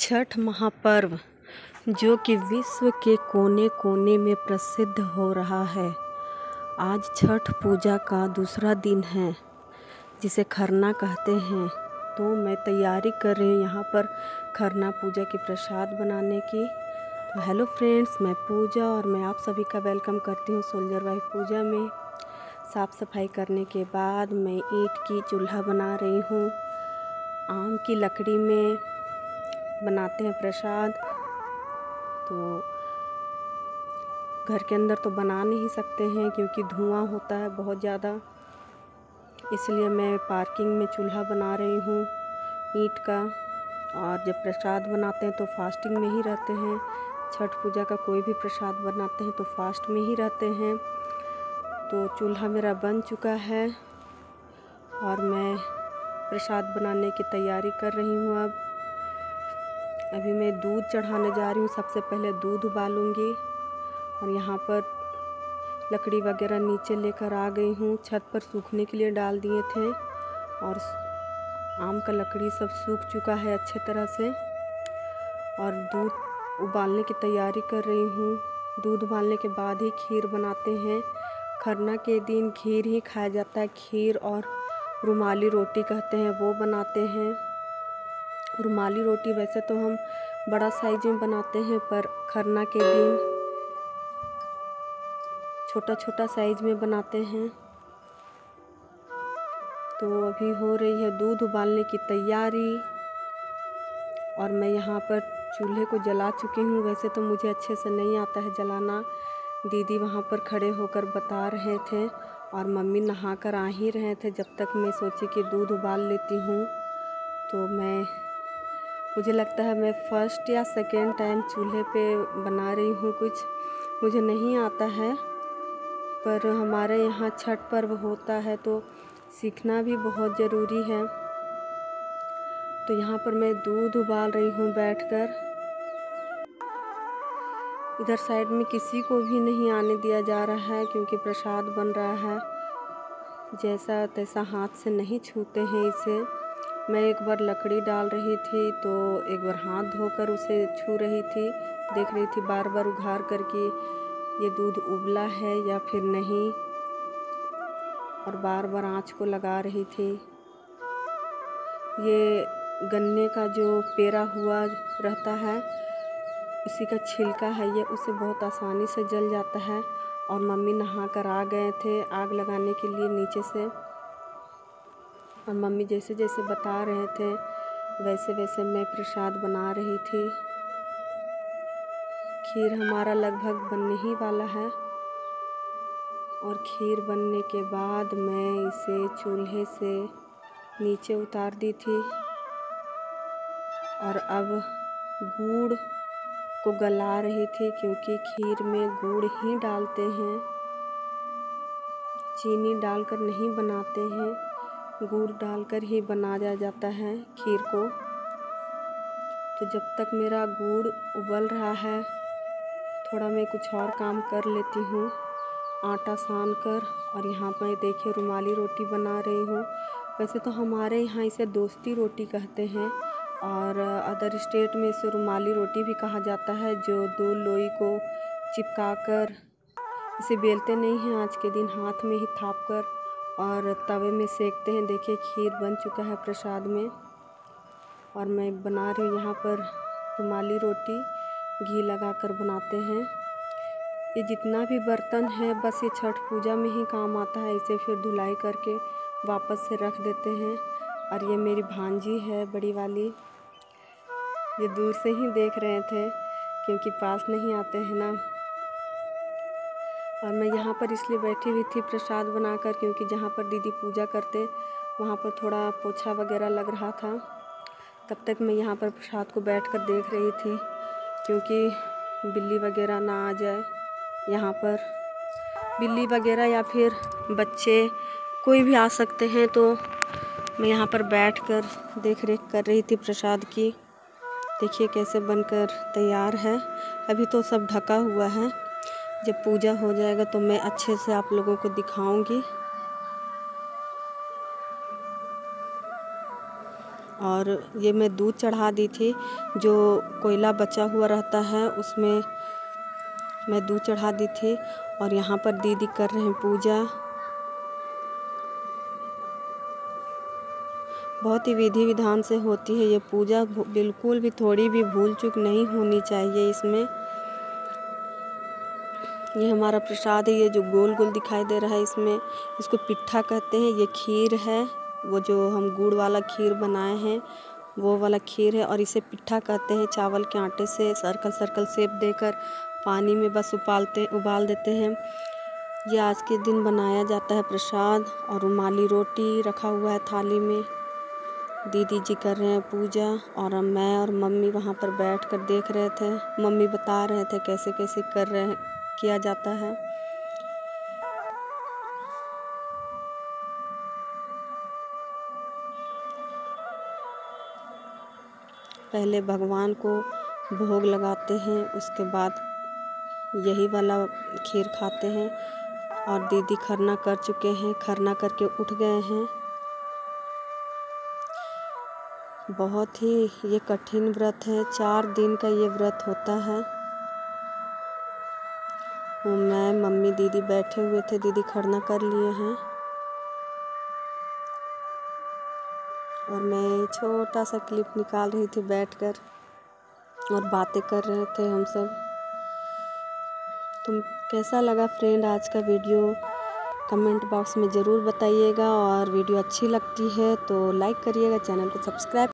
छठ महापर्व जो कि विश्व के कोने कोने में प्रसिद्ध हो रहा है। आज छठ पूजा का दूसरा दिन है जिसे खरना कहते हैं। तो मैं तैयारी कर रही हूँ यहाँ पर खरना पूजा की प्रसाद बनाने की। तो हेलो फ्रेंड्स, मैं पूजा और मैं आप सभी का वेलकम करती हूँ सोल्जर वाइफ पूजा में। साफ़ सफाई करने के बाद मैं ईंट की चूल्हा बना रही हूँ। आम की लकड़ी में बनाते हैं प्रसाद। तो घर के अंदर तो बना नहीं सकते हैं क्योंकि धुआं होता है बहुत ज़्यादा, इसलिए मैं पार्किंग में चूल्हा बना रही हूँ ईंट का। और जब प्रसाद बनाते हैं तो फास्टिंग में ही रहते हैं। छठ पूजा का कोई भी प्रसाद बनाते हैं तो फास्ट में ही रहते हैं। तो चूल्हा मेरा बन चुका है और मैं प्रसाद बनाने की तैयारी कर रही हूँ। अभी मैं दूध चढ़ाने जा रही हूँ। सबसे पहले दूध उबालूँगी और यहाँ पर लकड़ी वगैरह नीचे लेकर आ गई हूँ। छत पर सूखने के लिए डाल दिए थे और आम का लकड़ी सब सूख चुका है अच्छे तरह से। और दूध उबालने की तैयारी कर रही हूँ। दूध उबालने के बाद ही खीर बनाते हैं। खरना के दिन खीर ही खाया जाता है। खीर और रुमाली रोटी कहते हैं वो बनाते हैं। रुमाली रोटी वैसे तो हम बड़ा साइज में बनाते हैं, पर खरना के दिन छोटा छोटा साइज में बनाते हैं। तो अभी हो रही है दूध उबालने की तैयारी और मैं यहाँ पर चूल्हे को जला चुकी हूँ। वैसे तो मुझे अच्छे से नहीं आता है जलाना। दीदी वहाँ पर खड़े होकर बता रहे थे और मम्मी नहा कर आ ही रहे थे। जब तक मैं सोची कि दूध उबाल लेती हूँ। तो मुझे लगता है मैं फर्स्ट या सेकेंड टाइम चूल्हे पे बना रही हूँ। कुछ मुझे नहीं आता है, पर हमारे यहाँ छठ पर्व होता है तो सीखना भी बहुत ज़रूरी है। तो यहाँ पर मैं दूध उबाल रही हूँ बैठकर। इधर साइड में किसी को भी नहीं आने दिया जा रहा है क्योंकि प्रसाद बन रहा है। जैसा तैसा हाथ से नहीं छूते हैं इसे। मैं एक बार लकड़ी डाल रही थी तो एक बार हाथ धोकर उसे छू रही थी, देख रही थी बार बार उघार कर कि ये दूध उबला है या फिर नहीं, और बार बार आँच को लगा रही थी। ये गन्ने का जो पेरा हुआ रहता है उसी का छिलका है ये, उसे बहुत आसानी से जल जाता है। और मम्मी नहा कर आ गए थे आग लगाने के लिए नीचे से, और मम्मी जैसे जैसे बता रहे थे वैसे वैसे मैं प्रसाद बना रही थी। खीर हमारा लगभग बनने ही वाला है और खीर बनने के बाद मैं इसे चूल्हे से नीचे उतार दी थी और अब गुड़ को गला रही थी क्योंकि खीर में गुड़ ही डालते हैं, चीनी डालकर नहीं बनाते हैं। गुड़ डालकर ही बनाया जाता है खीर को। तो जब तक मेरा गुड़ उबल रहा है थोड़ा मैं कुछ और काम कर लेती हूँ आटा सान कर। और यहाँ पर देखिए रुमाली रोटी बना रही हूँ। वैसे तो हमारे यहाँ इसे दोस्ती रोटी कहते हैं और अदर स्टेट में इसे रुमाली रोटी भी कहा जाता है, जो दो लोई को चिपका कर इसे बेलते नहीं हैं आज के दिन, हाथ में ही थाप कर और तवे में सेकते हैं। देखिए खीर बन चुका है प्रसाद में और मैं बना रही हूँ यहाँ पर रुमाली रोटी। घी लगा कर बनाते हैं। ये जितना भी बर्तन है बस ये छठ पूजा में ही काम आता है। इसे फिर धुलाई करके वापस से रख देते हैं। और ये मेरी भांजी है बड़ी वाली, ये दूर से ही देख रहे थे क्योंकि पास नहीं आते हैं ना। और मैं यहाँ पर इसलिए बैठी हुई थी प्रसाद बनाकर क्योंकि जहाँ पर दीदी पूजा करते वहाँ पर थोड़ा पोछा वगैरह लग रहा था। तब तक मैं यहाँ पर प्रसाद को बैठकर देख रही थी क्योंकि बिल्ली वगैरह ना आ जाए। यहाँ पर बिल्ली वगैरह या फिर बच्चे कोई भी आ सकते हैं, तो मैं यहाँ पर बैठकर देख रेख कर रही थी प्रसाद की। देखिए कैसे बनकर तैयार है। अभी तो सब ढका हुआ है, जब पूजा हो जाएगा तो मैं अच्छे से आप लोगों को दिखाऊंगी। और ये मैं दूध चढ़ा दी थी, जो कोयला बचा हुआ रहता है उसमें मैं दूध चढ़ा दी थी। और यहाँ पर दीदी कर रहे हैं पूजा। बहुत ही विधि विधान से होती है ये पूजा, बिल्कुल भी थोड़ी भी भूल चूक नहीं होनी चाहिए इसमें। ये हमारा प्रसाद है, ये जो गोल गोल दिखाई दे रहा है इसमें, इसको पिट्ठा कहते हैं। ये खीर है, वो जो हम गुड़ वाला खीर बनाए हैं वो वाला खीर है, और इसे पिट्ठा कहते हैं। चावल के आटे से सर्कल सर्कल शेप देकर पानी में बस उबाल देते हैं। ये आज के दिन बनाया जाता है प्रसाद। और रुमाली रोटी रखा हुआ है थाली में। दीदी जी कर रहे हैं पूजा, और मैं और मम्मी वहाँ पर बैठकर देख रहे थे। मम्मी बता रहे थे कैसे कैसे किया जाता है। पहले भगवान को भोग लगाते हैं, उसके बाद यही वाला खीर खाते हैं। और दीदी खरना कर चुके हैं, खरना करके उठ गए हैं। बहुत ही ये कठिन व्रत है, 4 दिन का ये व्रत होता है। मैं मम्मी दीदी बैठे हुए थे, दीदी खरना कर लिए हैं और मैं छोटा सा क्लिप निकाल रही थी बैठकर, और बातें कर रहे थे हम सब। तुम कैसा लगा फ्रेंड आज का वीडियो, कमेंट बॉक्स में ज़रूर बताइएगा। और वीडियो अच्छी लगती है तो लाइक करिएगा, चैनल को सब्सक्राइब